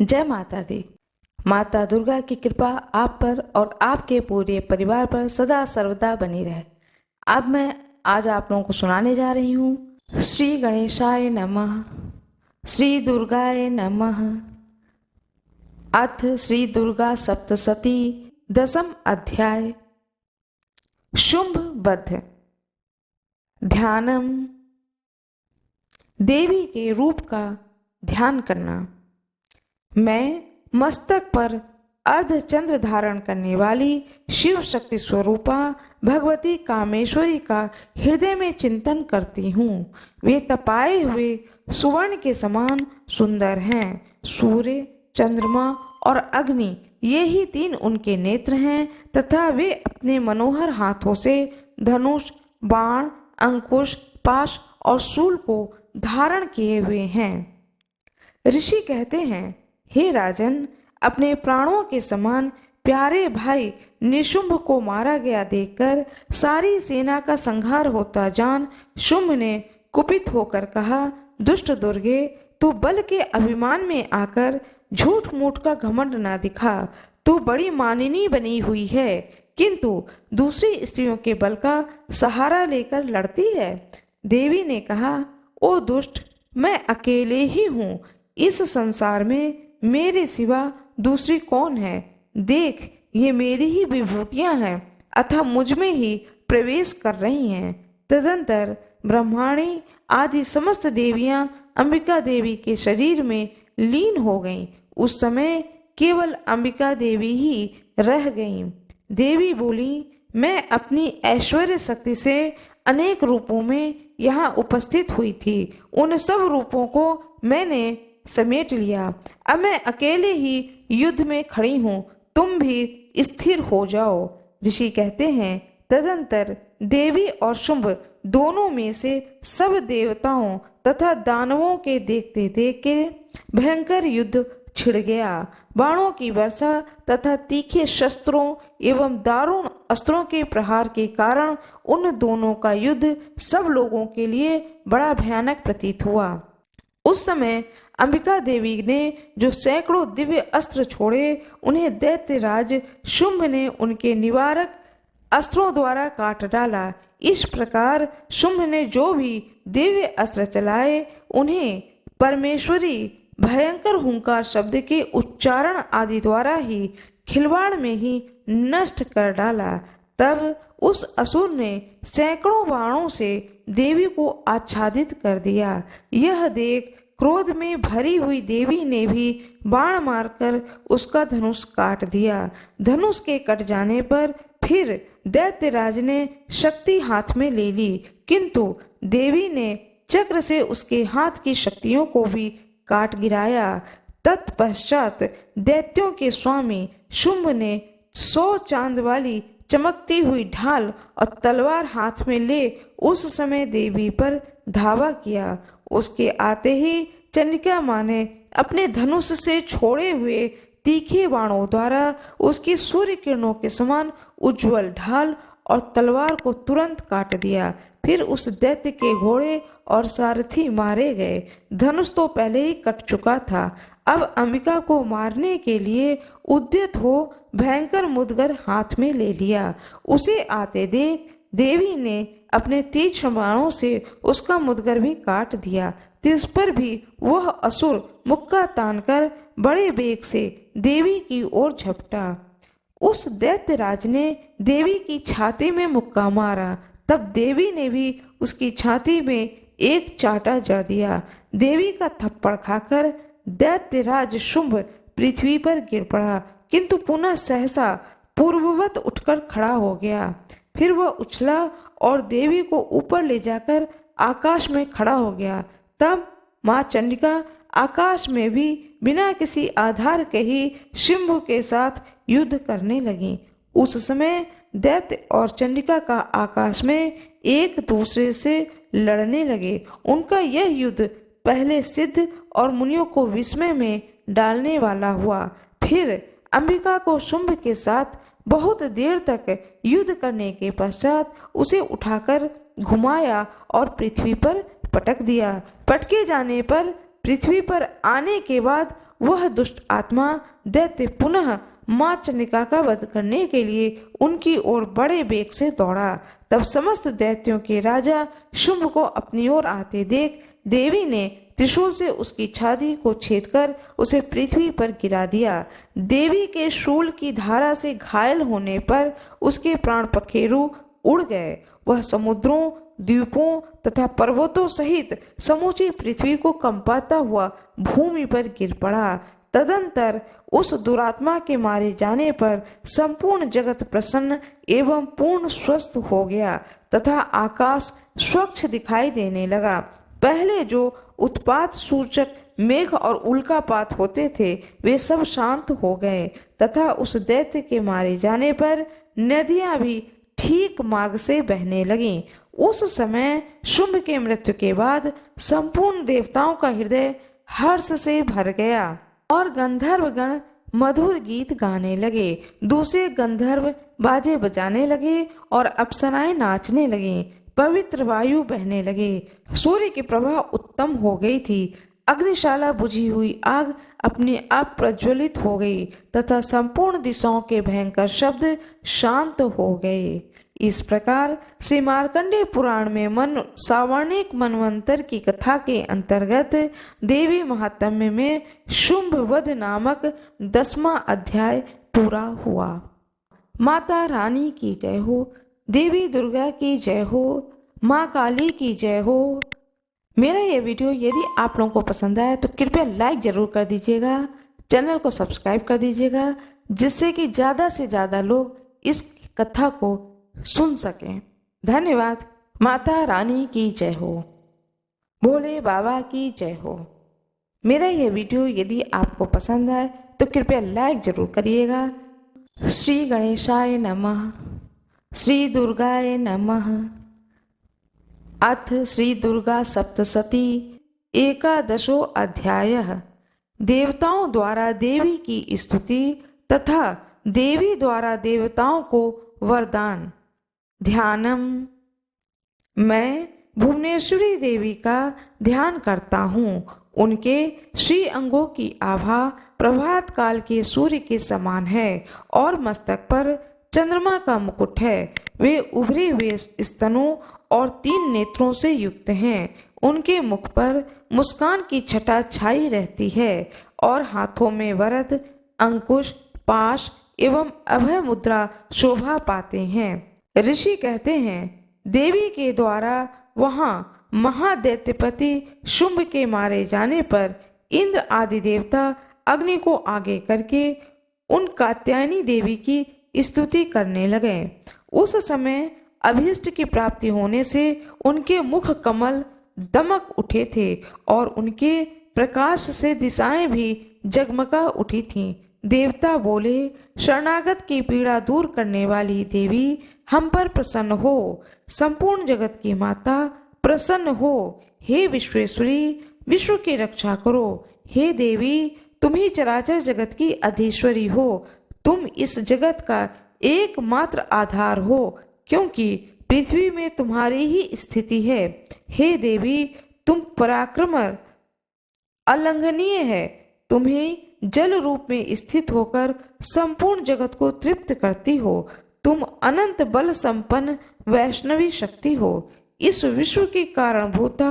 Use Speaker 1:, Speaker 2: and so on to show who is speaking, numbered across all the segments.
Speaker 1: जय माता दी। माता दुर्गा की कृपा आप पर और आपके पूरे परिवार पर सदा सर्वदा बनी रहे। अब मैं आज आप लोगों को सुनाने जा रही हूँ श्री गणेशाय नमः, श्री दुर्गाय नमः। अथ श्री दुर्गा सप्तशती दशम अध्याय। शुंभ वध। ध्यानम। देवी के रूप का ध्यान करना। मैं मस्तक पर अर्धचंद्र धारण करने वाली शिव शक्ति स्वरूपा भगवती कामेश्वरी का हृदय में चिंतन करती हूँ। वे तपाए हुए सुवर्ण के समान सुंदर हैं। सूर्य, चंद्रमा और अग्नि ये ही तीन उनके नेत्र हैं तथा वे अपने मनोहर हाथों से धनुष, बाण, अंकुश, पाश और शूल को धारण किए हुए हैं। ऋषि कहते हैं, हे राजन, अपने प्राणों के समान प्यारे भाई निशुंभ को मारा गया देखकर सारी सेना का संहार होता जान शुंभ ने कुपित होकर कहा, दुष्ट दुर्गे, तू बल के अभिमान में आकर झूठ मूठ का घमंड ना दिखा। तू बड़ी मानिनी बनी हुई है, किंतु दूसरी स्त्रियों के बल का सहारा लेकर लड़ती है। देवी ने कहा, ओ दुष्ट, मैं अकेले ही हूँ। इस संसार में मेरे सिवा दूसरी कौन है? देख, ये मेरी ही विभूतियां हैं अतः मुझ में ही प्रवेश कर रही हैं। तदंतर ब्रह्माणी आदि समस्त देवियां अंबिका देवी के शरीर में लीन हो गईं। उस समय केवल अंबिका देवी ही रह गईं। देवी बोली, मैं अपनी ऐश्वर्य शक्ति से अनेक रूपों में यहाँ उपस्थित हुई थी। उन सब रूपों को मैंने समेट लिया। अब मैं अकेले ही युद्ध में खड़ी हूँ, तुम भी स्थिर हो जाओ। ऋषि कहते हैं, तदंतर देवी और शुंभ दोनों में से सब देवताओं तथा दानवों के देखते देखते भयंकर युद्ध छिड़ गया। बाणों की वर्षा तथा तीखे शस्त्रों एवं दारुण अस्त्रों के प्रहार के कारण उन दोनों का युद्ध सब लोगों के लिए बड़ा भयानक प्रतीत हुआ। उस समय अंबिका देवी ने जो सैकड़ों दिव्य अस्त्र छोड़े, उन्हें दैत्यराज शुंभ ने उनके निवारक अस्त्रों द्वारा काट डाला। इस प्रकार शुंभ ने जो भी दिव्य अस्त्र चलाए, उन्हें परमेश्वरी भयंकर हुंकार शब्द के उच्चारण आदि द्वारा ही खिलवाड़ में ही नष्ट कर डाला। तब उस असुर ने सैकड़ों बाणों से देवी को आच्छादित कर दिया। यह देख क्रोध में भरी हुई देवी ने भी बाण मारकर उसका धनुष काट दिया। धनुष के कट जाने पर फिर दैत्यराज ने शक्ति हाथ में ले ली, किंतु देवी ने चक्र से उसके हाथ की शक्तियों को भी काट गिराया। तत्पश्चात दैत्यों के स्वामी शुंभ ने 100 चांद वाली चमकती हुई ढाल और तलवार हाथ में ले उस समय देवी पर धावा किया। उसके आते ही चंडिका माँ ने अपने धनुष से छोड़े हुए तीखे बाणों द्वारा उसकी सूर्य किरणों के समान उज्जवल ढाल और तलवार को तुरंत काट दिया। फिर उस दैत्य के घोड़े और सारथी मारे गए। धनुष तो पहले ही कट चुका था। अब अंबिका को मारने के लिए उद्यत हो भयंकर मुदगर हाथ में ले लिया। उसे आते देख देवी ने अपने तीक्ष्ण बाणों से उसका मुदगर भी काट दिया। तिस पर भी वह असुर मुक्का तानकर बड़े वेग से देवी की ओर झपटा। उस दैत्यराज ने देवी की छाती में मुक्का मारा। तब देवी ने भी उसकी छाती में एक चाटा जड़ दिया। देवी का थप्पड़ खाकर दैत्यराज शुंभ पृथ्वी पर गिर पड़ा, किंतु पुनः सहसा पूर्ववत उठकर खड़ा हो गया। फिर वह उछला और देवी को ऊपर ले जाकर आकाश में खड़ा हो गया। तब माँ चंडिका आकाश में भी बिना किसी आधार के ही शुंभ के साथ युद्ध करने लगी। उस समय दैत्य और चंडिका का आकाश में एक दूसरे से लड़ने लगे। उनका यह युद्ध पहले सिद्ध और मुनियों को विस्मय में डालने वाला हुआ। फिर अंबिका को शुंभ के साथ बहुत देर तक युद्ध करने के पश्चात उसे उठाकर घुमाया और पृथ्वी पर पटक दिया। पटके जाने पर पृथ्वी पर आने के बाद वह दुष्ट आत्मा दैत्य पुनः मां चंडिका का वध करने के लिए उनकी ओर बड़े वेग से दौड़ा। तब समस्त दैत्यों के राजा शुंभ को अपनी ओर आते देख देवी ने त्रिशूल से उसकी छाती को छेदकर उसे पृथ्वी पर गिरा दिया। देवी के शूल की धारा से घायल होने पर उसके प्राण पखेरु उड़ गए। वह समुद्रों, द्वीपों तथा पर्वतों सहित समूची पृथ्वी को कंपाता हुआ भूमि पर गिर पड़ा। तदंतर उस दुरात्मा के मारे जाने पर संपूर्ण जगत प्रसन्न एवं पूर्ण स्वस्थ हो गया तथा आकाश स्वच्छ दिखाई देने लगा। पहले जो उत्पात सूचक मेघ और उल्कापात होते थे वे सब शांत हो गए तथा उस दैत्य के मारे जाने पर नदियां भी ठीक मार्ग से बहने लगीं। उस समय शुंभ के मृत्यु के बाद संपूर्ण देवताओं का हृदय हर्ष से भर गया और गंधर्वगण मधुर गीत गाने लगे। दूसरे गंधर्व बाजे बजाने लगे और अप्सराएं नाचने लगीं। पवित्र वायु बहने लगे। सूर्य की प्रभा उत्तम हो गई थी। अग्निशाला बुझी हुई आग अपने आप प्रज्वलित हो गई तथा संपूर्ण दिशाओं के भयंकर शब्द शांत हो गए। इस प्रकार श्री मार्कंडेय पुराण में सावर्णिक मनवंतर की कथा के अंतर्गत देवी महात्म्य में शुंभ वध नामक 10वां अध्याय पूरा हुआ। माता रानी की जय हो, देवी दुर्गा की जय हो, माँ काली की जय हो। मेरा ये वीडियो यदि आप लोगों को पसंद आया तो कृपया लाइक जरूर कर दीजिएगा, चैनल को सब्सक्राइब कर दीजिएगा, जिससे कि ज़्यादा से ज़्यादा लोग इस कथा को सुन सकें। धन्यवाद। माता रानी की जय हो, भोले बाबा की जय हो। मेरा यह वीडियो यदि आपको पसंद आए तो कृपया लाइक जरूर करिएगा। श्री गणेशाय नमः, श्री दुर्गाय नमः। अथ श्री दुर्गा सप्तशती एकादशो अध्यायः। देवताओं द्वारा देवी की स्तुति तथा देवी द्वारा देवताओं को वरदान। ध्यानम। मैं भुवनेश्वरी देवी का ध्यान करता हूँ। उनके श्री अंगों की आभा प्रभात काल के सूर्य के समान है और मस्तक पर चंद्रमा का मुकुट है। वे उभरे हुए स्तनों और 3 नेत्रों से युक्त हैं। उनके मुख पर मुस्कान की छटा छाई रहती है और हाथों में वरद, अंकुश, पाश एवं अभय मुद्रा शोभा पाते हैं। ऋषि कहते हैं देवी के द्वारा वहां महादैत्यपति शुंभ के मारे जाने पर इंद्र आदि देवता अग्नि को आगे करके उन कात्यायनी देवी की स्तुति करने लगे। उस समय अभीष्ट की प्राप्ति होने से उनके मुख कमल दमक उठे थे और उनके प्रकाश से दिशाएं भी जगमगा उठी थीं। देवता बोले, शरणागत की पीड़ा दूर करने वाली देवी हम पर प्रसन्न हो। संपूर्ण जगत की माता प्रसन्न हो। हे विश्वेश्वरी, विश्व की रक्षा करो। हे देवी, तुम ही चराचर जगत की अधीश्वरी हो। तुम इस जगत का एकमात्र आधार हो, क्योंकि पृथ्वी में तुम्हारी ही स्थिति है। हे देवी, तुम पराक्रम अलंघनीय है। तुम्हें जल रूप में स्थित होकर संपूर्ण जगत को तृप्त करती हो। तुम अनंत बल संपन्न वैष्णवी शक्ति हो। इस विश्व की कारणभूता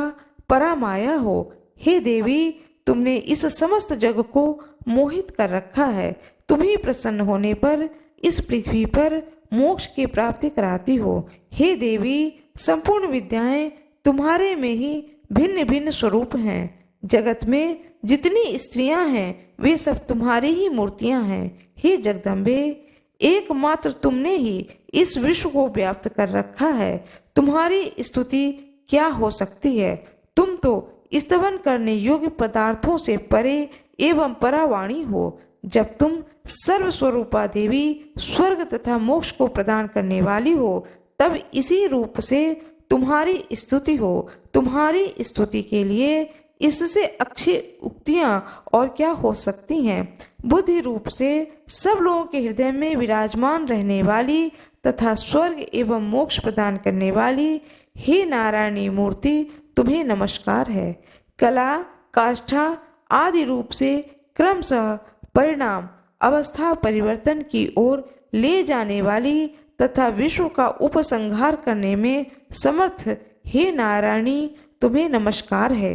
Speaker 1: परामाया हो। हे देवी, तुमने इस समस्त जग को मोहित कर रखा है। तुम्ही प्रसन्न होने पर इस पृथ्वी पर मोक्ष की प्राप्ति कराती हो। हे देवी, संपूर्ण विद्याएं तुम्हारे में ही भिन्न भिन्न स्वरूप हैं। जगत में जितनी स्त्रियां हैं वे सब तुम्हारी ही मूर्तियां हैं। हे जगदम्बे, एकमात्र तुमने ही इस विश्व को व्याप्त कर रखा है। तुम्हारी स्तुति क्या हो सकती है? तुम तो स्तवन करने योग्य पदार्थों से परे एवं परावाणी हो। जब तुम सर्वस्वरूपा देवी स्वर्ग तथा मोक्ष को प्रदान करने वाली हो, तब इसी रूप से तुम्हारी स्तुति हो। तुम्हारी स्तुति के लिए इससे अच्छी उक्तियां और क्या हो सकती हैं? बुद्धि रूप से सब लोगों के हृदय में विराजमान रहने वाली तथा स्वर्ग एवं मोक्ष प्रदान करने वाली हे नारायणी मूर्ति, तुम्हें नमस्कार है। कला, काष्ठा आदि रूप से क्रमशः परिणाम अवस्था परिवर्तन की ओर ले जाने वाली तथा विश्व का उपसंहार करने में समर्थ हे नारायणी तुम्हें नमस्कार है।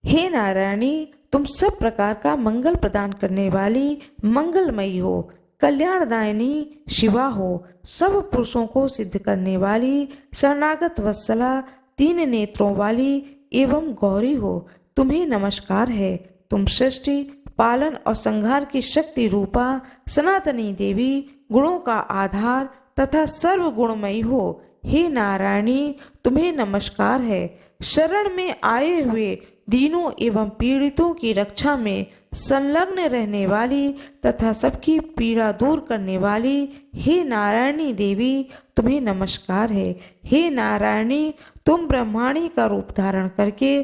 Speaker 1: हे नारायणी तुम सब प्रकार का मंगल प्रदान करने वाली मंगलमयी हो, कल्याणदायिनी शिवा हो, सब पुरुषों को सिद्ध करने वाली शरणागत वत्सला, तीन नेत्रों वाली एवं गौरी हो, तुम्हें नमस्कार है। तुम सृष्टि पालन और संहार की शक्ति रूपा सनातनी देवी, गुणों का आधार तथा सर्व गुणमयी हो। हे नारायणी तुम्हें नमस्कार है। शरण में आए हुए दीनों एवं पीड़ितों की रक्षा में संलग्न रहने वाली तथा सबकी पीड़ा दूर करने वाली हे नारायणी देवी तुम्हें नमस्कार है। हे नारायणी तुम ब्रह्माणी का रूप धारण करके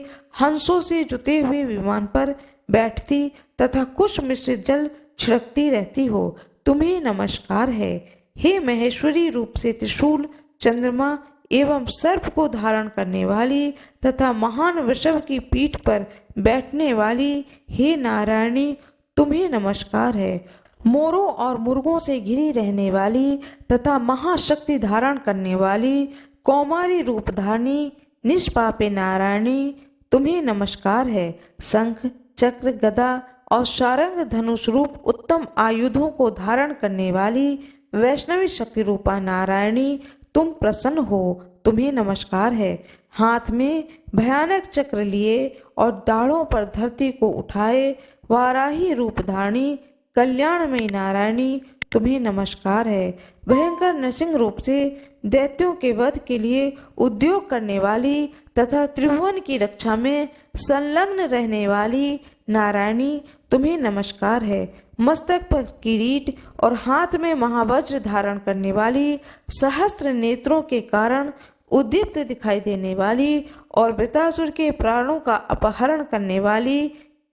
Speaker 1: हंसों से जुते हुए विमान पर बैठती तथा कुश मिश्रित जल छिड़कती रहती हो, तुम्हें नमस्कार है। हे महेश्वरी रूप से त्रिशूल, चंद्रमा एवं सर्प को धारण करने वाली तथा महान वृषभ की पीठ पर बैठने वाली हे नारायणी तुम्हें नमस्कार है। मोरों और मुर्गों से घिरी रहने वाली तथा महाशक्ति धारण करने वाली कौमारी रूपधारणी निष्पापे नारायणी तुम्हें नमस्कार है। शंख, चक्र, गदा और शारंग धनुष रूप उत्तम आयुधों को धारण करने वाली वैष्णवी शक्ति रूपा नारायणी तुम प्रसन्न हो, तुम्हें नमस्कार है। हाथ में भयानक चक्र लिए और दाढ़ों पर धरती को उठाए वाराही रूपधारणी कल्याणमयी नारायणी तुम्हें नमस्कार है। भयंकर नृसिंह रूप से दैत्यों के वध के लिए उद्योग करने वाली तथा त्रिभुवन की रक्षा में संलग्न रहने वाली नारायणी तुम्हें नमस्कार है। मस्तक पर किरीट और हाथ में महावज्र धारण करने वाली सहस्त्र नेत्रों के कारण उद्दीप्त दिखाई देने वाली और वृतासुर के प्राणों का अपहरण करने वाली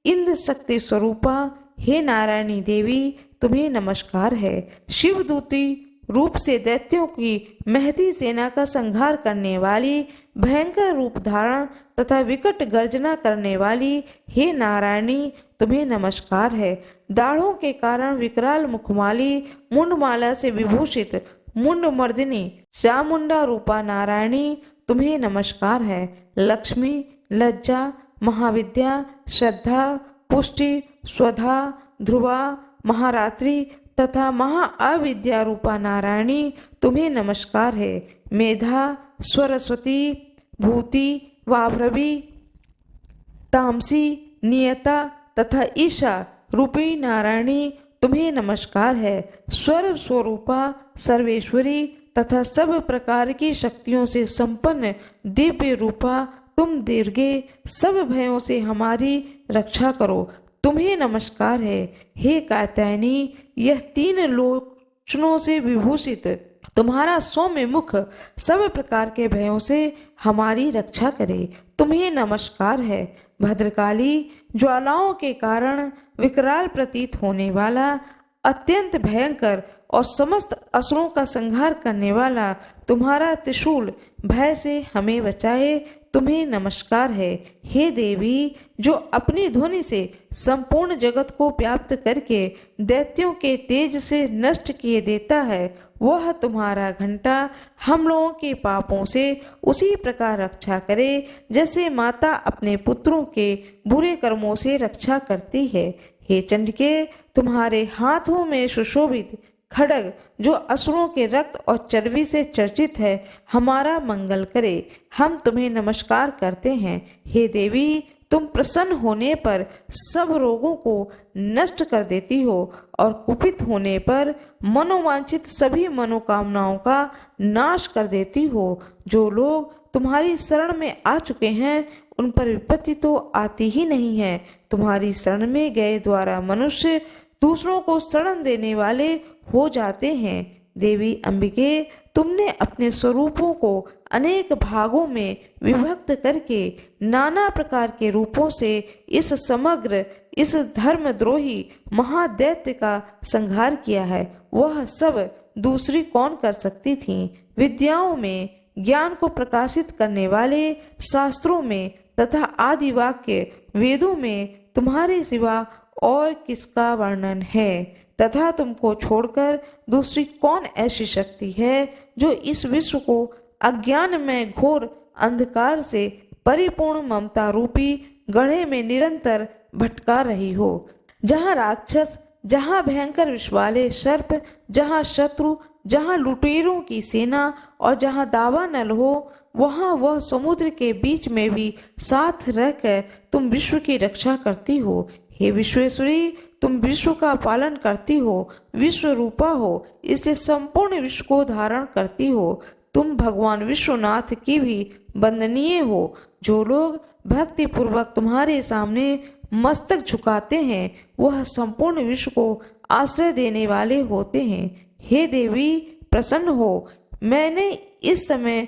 Speaker 1: इंद्र शक्ति स्वरूपा हे नारायणी देवी तुम्हें नमस्कार है। शिवदूती रूप से दैत्यों की महती सेना का संहार करने वाली भयंकर रूप धारण तथा विकट गर्जना करने वाली हे नारायणी तुम्हें नमस्कार है। दाढ़ों के कारण विकराल मुखमाली मुंडमाला से विभूषित मुंडमर्दिनी चामुंडा रूपा नारायणी तुम्हें नमस्कार है। लक्ष्मी, लज्जा, महाविद्या, श्रद्धा, पुष्टि, स्वधा, ध्रुवा, महारात्रि तथा महाअविद्या रूपा नारायणी तुम्हें नमस्कार है। मेधा, सरस्वती, भूति, वाभ्रवी, तामसी, नियता तथा ईशा रूपी नारायणी तुम्हें नमस्कार है। स्वर स्वरूपा सर्वेश्वरी तथा सब प्रकार की शक्तियों से संपन्न दिव्य रूपा तुम दीर्घे सब भयों से हमारी रक्षा करो, तुम्हें नमस्कार है। हे कात्यायनी यह तीन लोचनों से विभूषित तुम्हारा सौम्य मुख सब प्रकार के भयों से हमारी रक्षा करे, तुम्हें नमस्कार है। भद्रकाली ज्वालाओं के कारण विकराल प्रतीत होने वाला अत्यंत भयंकर और समस्त असुरों का संहार करने वाला तुम्हारा त्रिशूल भय से हमें बचाए, तुम्हें नमस्कार है। हे देवी जो अपनी ध्वनि से संपूर्ण जगत को व्याप्त करके दैत्यों के तेज से नष्ट किए देता है, वह तुम्हारा घंटा हम लोगों के पापों से उसी प्रकार रक्षा करे जैसे माता अपने पुत्रों के बुरे कर्मों से रक्षा करती है। हे चंडिके तुम्हारे हाथों में सुशोभित खड्ग जो असुरों के रक्त और चर्बी से चर्चित है हमारा मंगल करे, हम तुम्हें नमस्कार करते हैं। हे देवी तुम प्रसन्न होने पर सब रोगों को नष्ट कर देती हो और कुपित होने पर मनोवांछित सभी मनोकामनाओं का नाश कर देती हो। जो लोग तुम्हारी शरण में आ चुके हैं उन पर विपत्ति तो आती ही नहीं है। तुम्हारी शरण में गए द्वारा मनुष्य दूसरों को शरण देने वाले हो जाते हैं। देवी अंबिके तुमने अपने स्वरूपों को अनेक भागों में विभक्त करके नाना प्रकार के रूपों से इस धर्मद्रोही महादैत्य का संहार किया है। वह सब दूसरी कौन कर सकती थी। विद्याओं में ज्ञान को प्रकाशित करने वाले शास्त्रों में तथा आदि वाक्य वेदों में तुम्हारे सिवा और किसका वर्णन है, तथा तुमको छोड़कर दूसरी कौन ऐसी शक्ति है जो इस विश्व को अज्ञान में घोर अंधकार से परिपूर्ण ममता रूपी गड्ढे में निरंतर भटका रही हो। जहाँ राक्षस, जहाँ भयंकर विष वाले सर्प, जहाँ शत्रु, जहाँ लुटेरों की सेना और जहाँ दावानल हो, वहाँ वह समुद्र के बीच में भी साथ रहकर तुम विश्व की रक्षा करती हो। हे विश्वेश्वरी, तुम विश्व का पालन करती हो, विश्व रूपा हो, इससे संपूर्ण विश्व को धारण करती हो। तुम भगवान विश्वनाथ की भी वंदनीय हो। जो लोग भक्ति पूर्वक तुम्हारे सामने मस्तक झुकाते हैं वह संपूर्ण विश्व को आश्रय देने वाले होते हैं। हे देवी, प्रसन्न हो। मैंने इस समय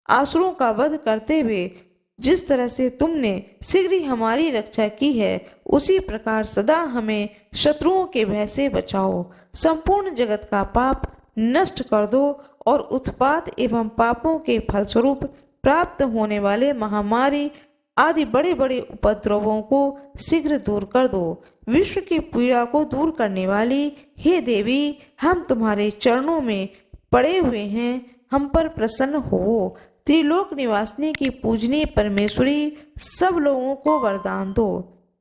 Speaker 1: आसुरों का वध करते हुए जिस तरह से तुमने शीघ्र ही हमारी रक्षा की है, उसी प्रकार सदा हमें शत्रुओं के भय से बचाओ। संपूर्ण जगत का पाप नष्ट कर दो और उत्पात एवं पापों के फलस्वरूप प्राप्त होने वाले महामारी आदि बड़े बड़े उपद्रवों को शीघ्र दूर कर दो। विश्व की पीड़ा को दूर करने वाली हे देवी, हम तुम्हारे चरणों में पड़े हुए हैं, हम पर प्रसन्न हो। त्रिलोक निवासिनी की पूजनीय परमेश्वरी, सब लोगों को वरदान दो।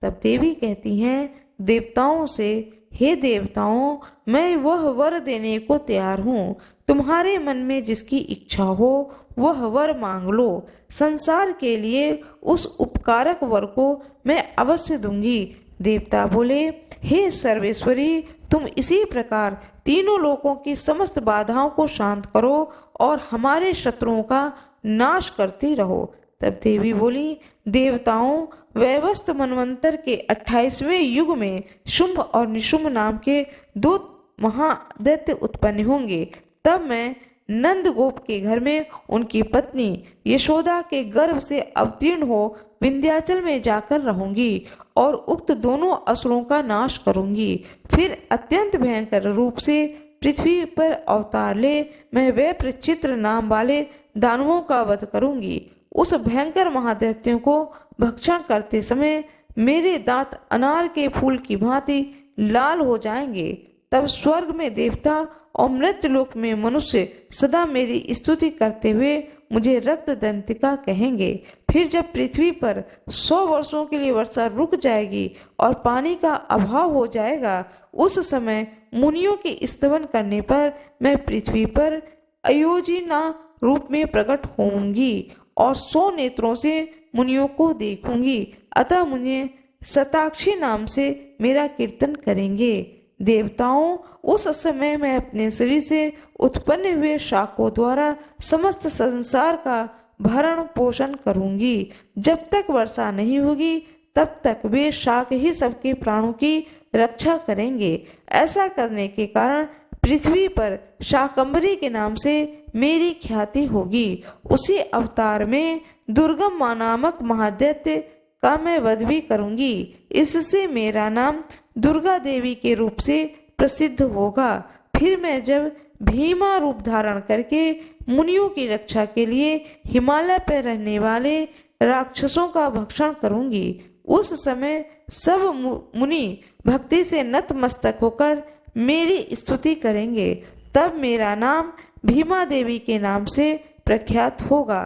Speaker 1: तब देवी कहती हैं देवताओं से, हे देवताओं, मैं वह वर देने को तैयार हूँ। तुम्हारे मन में जिसकी इच्छा हो वह वर मांग लो। संसार के लिए उस उपकारक वर को मैं अवश्य दूंगी। देवता बोले, हे सर्वेश्वरी, तुम इसी प्रकार तीनों लोकों की समस्त बाधाओं को शांत करो और हमारे शत्रुओं का नाश करती रहो। तब देवी बोली, देवताओं, वैवस्वत मनवंतर के 28वें युग में शुंभ और निशुंभ नाम के 2 महादैत्य उत्पन्न होंगे। तब मैं नंद गोप के घर में उनकी पत्नी यशोदा के गर्भ से अवतीर्ण हो विंध्याचल में जाकर रहूंगी और उक्त दोनों असुरों का नाश करूंगी। फिर अत्यंत भयंकर रूप से पृथ्वी पर अवतार ले मैं वैप्रचित्र नाम वाले दानवों का वध करूंगी। उस भयंकर महादैत्यों को भक्षण करते समय मेरे दांत अनार के फूल की भांति लाल हो जाएंगे। तब स्वर्ग में देवता और मृत्युलोक में मनुष्य सदा मेरी स्तुति करते हुए मुझे रक्त दंतिका कहेंगे। फिर जब पृथ्वी पर 100 वर्षों के लिए वर्षा रुक जाएगी और पानी का अभाव हो जाएगा, उस समय मुनियों के स्तवन करने पर मैं पृथ्वी पर अयोजना रूप में प्रकट होंगी और 100 नेत्रों से मुनियों को देखूंगी। अतः मुझे शताक्षी नाम से मेरा कीर्तन करेंगे। देवताओं, उस समय मैं अपने शरीर से उत्पन्न हुए शाकों द्वारा समस्त संसार का भरण पोषण करूंगी। जब तक वर्षा नहीं होगी तब तक वे शाक ही सबके प्राणों की रक्षा करेंगे। ऐसा करने के कारण पृथ्वी पर शाकंभरी के नाम से मेरी ख्याति होगी। उसी अवतार में दुर्गम मां नामक महादैत्य का मैं वध भी करूंगी। इससे मेरा नाम दुर्गा देवी के रूप से प्रसिद्ध होगा। फिर मैं जब भीमा रूप धारण करके मुनियों की रक्षा के लिए हिमालय पर रहने वाले राक्षसों का भक्षण करूंगी, उस समय सब मुनि भक्ति से नतमस्तक होकर मेरी स्तुति करेंगे। तब मेरा नाम भीमा देवी के नाम से प्रख्यात होगा।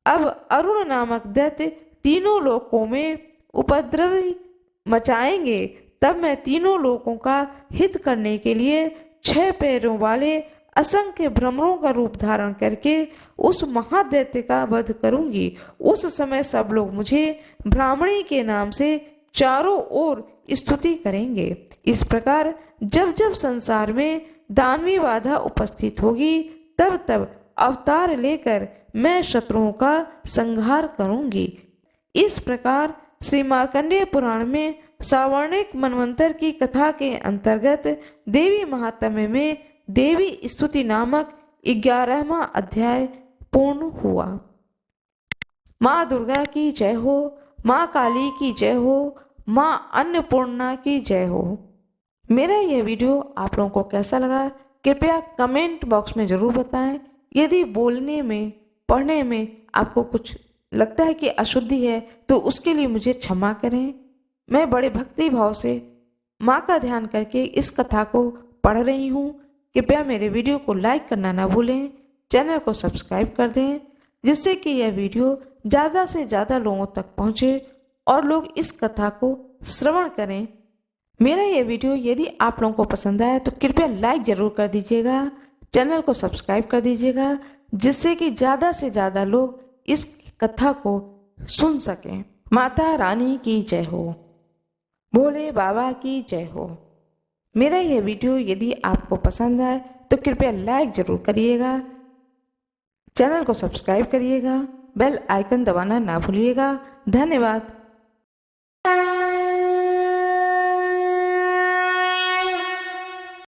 Speaker 1: अब अरुण नामक दैत्य तीनों लोकों में उपद्रव मचाएंगे। तब मैं तीनों लोकों का हित करने के लिए 6 पैरों वाले असंख्य भ्रमरों का रूप धारण करके उस महादैत्य का वध करूंगी। उस समय सब लोग मुझे ब्राह्मणी के नाम से चारों ओर स्तुति करेंगे। इस प्रकार जब जब संसार में दानवी बाधा उपस्थित होगी तब तब अवतार लेकर मैं शत्रुओं का संहार करूंगी। इस प्रकार श्री मार्कंडेय पुराण में सावर्णिक मनवंतर की कथा के अंतर्गत देवी महात्म्य में देवी स्तुति नामक 11वां अध्याय पूर्ण हुआ। माँ दुर्गा की जय हो, माँ काली की जय हो, माँ अन्नपूर्णा की जय हो। मेरा यह वीडियो आप लोगों को कैसा लगा कृपया कमेंट बॉक्स में ज़रूर बताएं। यदि बोलने में, पढ़ने में आपको कुछ लगता है कि अशुद्धि है तो उसके लिए मुझे क्षमा करें। मैं बड़े भक्ति भाव से माँ का ध्यान करके इस कथा को पढ़ रही हूँ। कृपया मेरे वीडियो को लाइक करना ना भूलें, चैनल को सब्सक्राइब कर दें, जिससे कि यह वीडियो ज़्यादा से ज़्यादा लोगों तक पहुँचे और लोग इस कथा को श्रवण करें। मेरा यह वीडियो यदि आप लोगों को पसंद आया तो कृपया लाइक ज़रूर कर दीजिएगा, चैनल को सब्सक्राइब कर दीजिएगा, जिससे कि ज़्यादा से ज़्यादा लोग इस कथा को सुन सकें। माता रानी की जय हो, भोले बाबा की जय हो। मेरा यह वीडियो यदि आपको पसंद आए तो कृपया लाइक ज़रूर करिएगा, चैनल को सब्सक्राइब करिएगा, बेल आइकन दबाना ना भूलिएगा। धन्यवाद।